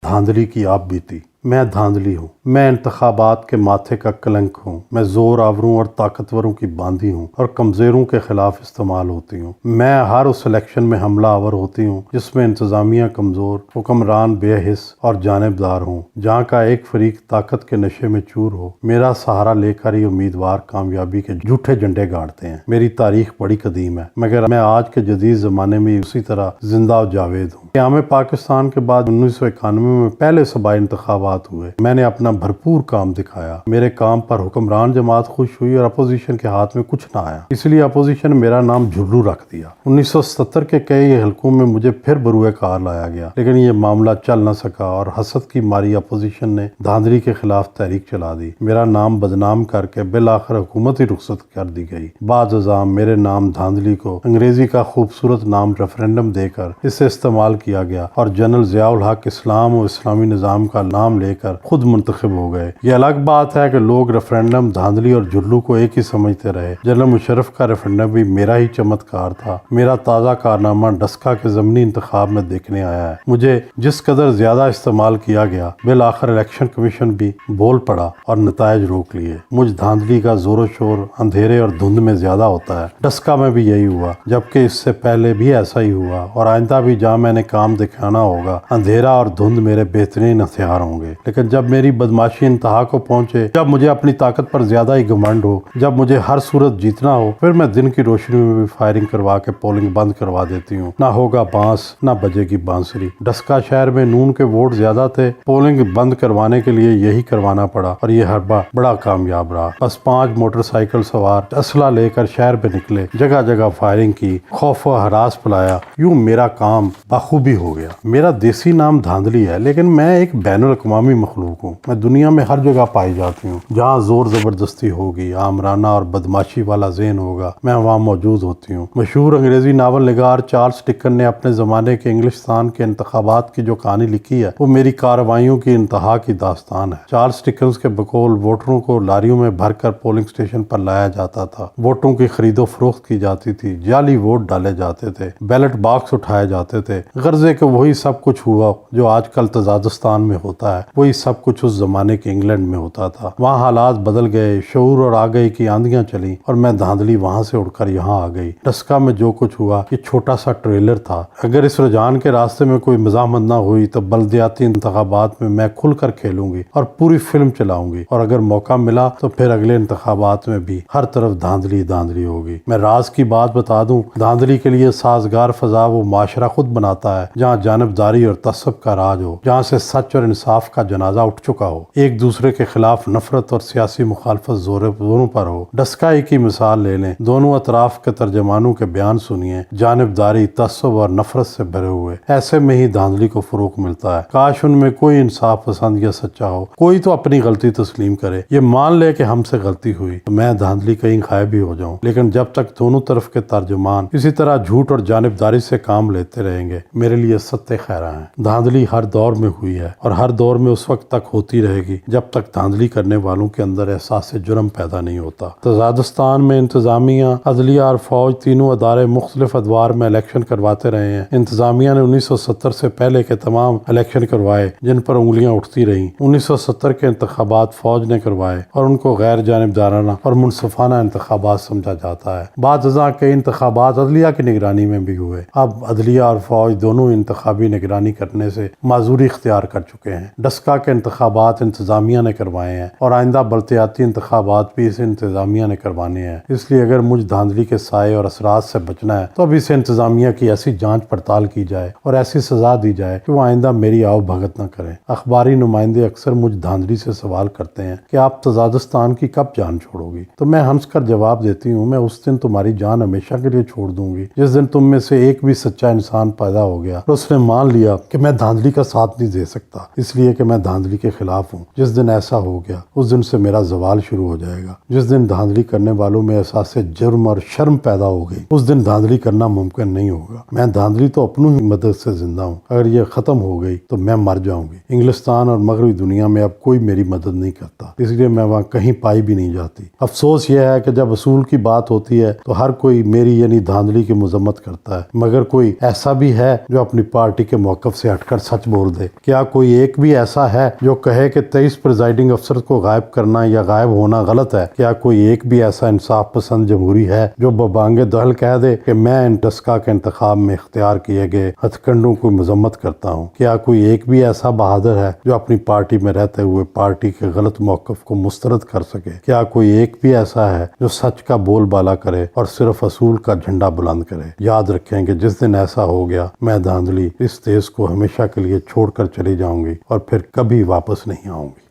دھاندلی کی آپ بیتی۔ میں دھاندلی ہوں، میں انتخابات کے ماتھے کا کلنک ہوں، میں زور آوروں اور طاقتوروں کی باندھی ہوں اور کمزوروں کے خلاف استعمال ہوتی ہوں۔ میں ہر اس الیکشن میں حملہ آور ہوتی ہوں جس میں انتظامیہ کمزور، حکمران بے حس اور جانبدار ہوں، جہاں کا ایک فریق طاقت کے نشے میں چور ہو۔ میرا سہارا لے کر ہی امیدوار کامیابی کے جھوٹے جھنڈے گاڑتے ہیں۔ میری تاریخ بڑی قدیم ہے مگر میں آج کے جدید زمانے میں اسی طرح زندہ و جاوید ہوں۔ قیام پاکستان کے بعد 1991 میں پہلے صوبائی انتخابات ہوئے۔ میں نے اپنا بھرپور کام دکھایا۔ میرے کام پر حکمران جماعت خوش ہوئی اور اپوزیشن کے ہاتھ میں کچھ نہ آیا، اس لیے اپوزیشن نے میرا نام جھلو رکھ دیا۔ 1970 کے کئی حلقوں میں مجھے پھر بروئے کار لایا گیا، لیکن یہ معاملہ چل نہ سکا اور حسد کی ماری اپوزیشن نے دھاندلی کے خلاف تحریک چلا دی۔ میرا نام بدنام کر کے بالآخر حکومت ہی رخصت کر دی گئی۔ بعد ازاں میرے نام دھاندلی کو انگریزی کا خوبصورت نام ریفرینڈم دے کر اسے استعمال کیا گیا اور جنرل ضیاء الحق اسلام و اسلامی نظام کا نام لے کر خود منتخب ہو گئے۔ یہ الگ بات ہے کہ لوگ ریفرینڈم، دھاندلی اور جھلو کو ایک ہی سمجھتے رہے۔ جنرل مشرف کا ریفرینڈم بھی میرا ہی چمتکار تھا۔ میرا تازہ کارنامہ ڈسکا کے ضمنی انتخاب میں دیکھنے آیا ہے۔ مجھے جس قدر زیادہ استعمال کیا گیا، بالآخر الیکشن کمیشن بھی بول پڑا اور نتائج روک لیے۔ مجھ دھاندلی کا زور و شور اندھیرے اور دھند میں زیادہ ہوتا ہے۔ ڈسکا میں بھی یہی ہوا، جبکہ اس سے پہلے بھی ایسا ہی ہوا، اور آئندہ بھی جہاں میں نے کام دکھانا ہوگا اندھیرا اور دھند میرے بہترین ہتھیار ہوں گے۔ لیکن جب میری بدماشی انتہا کو پہنچے، جب مجھے اپنی طاقت پر زیادہ ہی گھمنڈ ہو، جب مجھے ہر صورت جیتنا ہو، پھر میں دن کی روشنی میں بھی فائرنگ کروا کے پولنگ بند کروا دیتی ہوں۔ نہ ہوگا بانس، نہ بجے گی بانسری۔ ڈسکا شہر میں نون کے ووٹ زیادہ تھے، پولنگ بند کروانے کے لیے یہی کروانا پڑا اور یہ حربہ بڑا کامیاب رہا۔ بس 5 موٹر سائیکل سوار اسلحہ لے کر شہر پہ نکلے، جگہ جگہ فائرنگ کی، خوف و ہراس پلایا، یوں میرا کام بخوبی ہو گیا۔ میرا دیسی نام دھاندلی ہے، لیکن میں ایک بین الاقوامی مخلوق ہوں۔ میں دنیا میں ہر جگہ پائی جاتی ہوں۔ جہاں زور زبردستی ہوگی، آمرانہ اور بدماشی والا ذہن ہوگا، میں وہاں موجود ہوتی ہوں۔ مشہور انگریزی ناول نگار چارلس ڈکن نے اپنے زمانے کے انگلستان کے انتخابات کی جو کہانی لکھی ہے، وہ میری کارروائیوں کی انتہا کی داستان ہے۔ چارلس ڈکنز کے بقول ووٹروں کو لاریوں میں بھر کر پولنگ سٹیشن پر لایا جاتا تھا، ووٹوں کی خرید و فروخت کی جاتی تھی، جعلی ووٹ ڈالے جاتے تھے، بیلٹ باکس اٹھائے جاتے تھے۔ غرض کہ وہی سب کچھ ہوا جو آج کل تزادستان میں ہوتا ہے، وہی سب کچھ اس زمانے کے انگلینڈ میں ہوتا تھا۔ وہاں حالات بدل گئے، شعور اور آگہی کی آندیاں چلیں اور میں دھاندلی وہاں سے اڑ کر یہاں آ گئی۔ ڈسکا میں جو کچھ ہوا یہ چھوٹا سا ٹریلر تھا۔ اگر اس رجحان کے راستے میں کوئی مزاحمت نہ ہوئی تو بلدیاتی انتخابات میں کھل کر کھیلوں گی اور پوری فلم چلاؤں گی، اور اگر موقع ملا تو پھر اگلے انتخابات میں بھی ہر طرف دھاندلی دھاندلی ہوگی۔ میں راز کی بات بتا دوں، دھاندلی کے لیے سازگار فضا وہ معاشرہ خود بناتا ہے جہاں جانبداری اور تعصب کا راج ہو، جہاں سے سچ اور انصاف کا جنازہ اٹھ چکا ہو، ایک دوسرے کے خلاف نفرت اور سیاسی مخالفت زوروں پر ہو۔ ڈسکا کی مثال لے لیں، دونوں اطراف کے ترجمانوں کے بیان سنیے، جانبداری، تعصب اور نفرت سے بھرے ہوئے۔ ایسے میں ہی دھاندلی کو فروغ ملتا ہے۔ کاش ان میں کوئی انصاف پسند یا سچا ہو، کوئی تو اپنی غلطی تسلیم کرے، یہ مان لے کہ ہم سے غلطی ہوئی، تو میں دھاندلی کہیں غائب بھی ہو جاؤں۔ لیکن جب تک دونوں طرف کے ترجمان اسی طرح جھوٹ اور جانبداری سے کام لیتے رہیں گے، میرے لیے ستہ خیرہ ہیں۔ دھاندلی ہر دور میں ہوئی ہے اور ہر دور میں اس وقت تک ہوتی رہے گی جب تک دھاندلی کرنے والوں کے اندر احساس جرم پیدا نہیں ہوتا۔ تزادستان میں انتظامیہ، عدلیہ اور فوج تینوں ادارے مختلف ادوار میں الیکشن کرواتے رہے ہیں۔ انتظامیہ نے 1970 سے پہلے کے تمام الیکشن کروائے جن پر انگلیاں اٹھتی رہیں۔ 1970 کے انتخابات فوج نے کروائے اور ان کو غیر جانبدارانہ اور منصفانہ انتخابات سمجھا جاتا ہے۔ بعد ازاں کئی انتخابات عدلیہ کی نگرانی میں بھی ہوئے۔ اب عدلیہ اور فوج دونوں انتخابی نگرانی کرنے سے معذوری اختیار کر چکے ہیں۔ ڈسکا کے انتخابات انتظامیہ نے کروائے ہیں اور آئندہ بلدیاتی انتخابات بھی اس انتظامیہ نے کروانے ہیں۔ اس لیے اگر مجھ دھاندلی کے سائے اور اثرات سے بچنا ہے تو اب اسے انتظامیہ کی ایسی جانچ پڑتال کی جائے اور ایسی سزا دی جائے کہ وہ آئندہ میری آؤ بھگت نہ کریں۔ اخباری نمائندے اکثر مجھ دھاندلی سے سوال کرتے ہیں کہ آپ تزادستان کی کب جان چھوڑو گی؟ تو میں ہنس کر جواب دیتی ہوں، میں اس دن تمہاری جان ہمیشہ کے لیے چھوڑ دوں گی جس دن تم میں سے ایک بھی سچا انسان پیدا ہو گیا اور اس نے مان لیا کہ میں دھاندلی کا ساتھ نہیں دے سکتا، اس لیے کہ کہ میں دھاندلی کے خلاف ہوں۔ جس دن ایسا ہو گیا اس دن سے میرا زوال شروع ہو جائے گا۔ جس دن دھاندلی کرنے والوں میں احساس جرم اور شرم پیدا ہو گئی اس دن دھاندلی کرنا ممکن نہیں ہوگا۔ میں دھاندلی تو اپنی ہی مدد سے زندہ ہوں، اگر یہ ختم ہو گئی تو میں مر جاؤں گی۔ انگلستان اور مغربی دنیا میں اب کوئی میری مدد نہیں کرتا، اس لیے میں وہاں کہیں پائی بھی نہیں جاتی۔ افسوس یہ ہے کہ جب اصول کی بات ہوتی ہے تو ہر کوئی میری یعنی دھاندلی کی مذمت کرتا ہے، مگر کوئی ایسا بھی ہے جو اپنی پارٹی کے موقف سے ہٹ کر سچ بول دے؟ کیا کوئی ایک بھی ایسا ہے جو کہے کہ 23 پریزائڈنگ افسر کو غائب کرنا یا غائب ہونا غلط ہے؟ کیا کوئی ایک بھی ایسا انصاف پسند جمہوری ہے جو ببانگ دہل کہہ دے کہ میں انٹسکا کے انتخاب میں اختیار کیے گئے ہتھ کنڈوں کو مذمت کرتا ہوں؟ کیا کوئی ایک بھی ایسا بہادر ہے جو اپنی پارٹی میں رہتے ہوئے پارٹی کے غلط موقف کو مسترد کر سکے؟ کیا کوئی ایک بھی ایسا ہے جو سچ کا بول بالا کرے اور صرف اصول کا جھنڈا بلند کرے؟ یاد رکھیں کہ جس دن ایسا ہو گیا میں دھاندلی اس دیش کو ہمیشہ کے لیے چھوڑ کر چلی جاؤں گی اور پھر کبھی واپس نہیں آؤں گی۔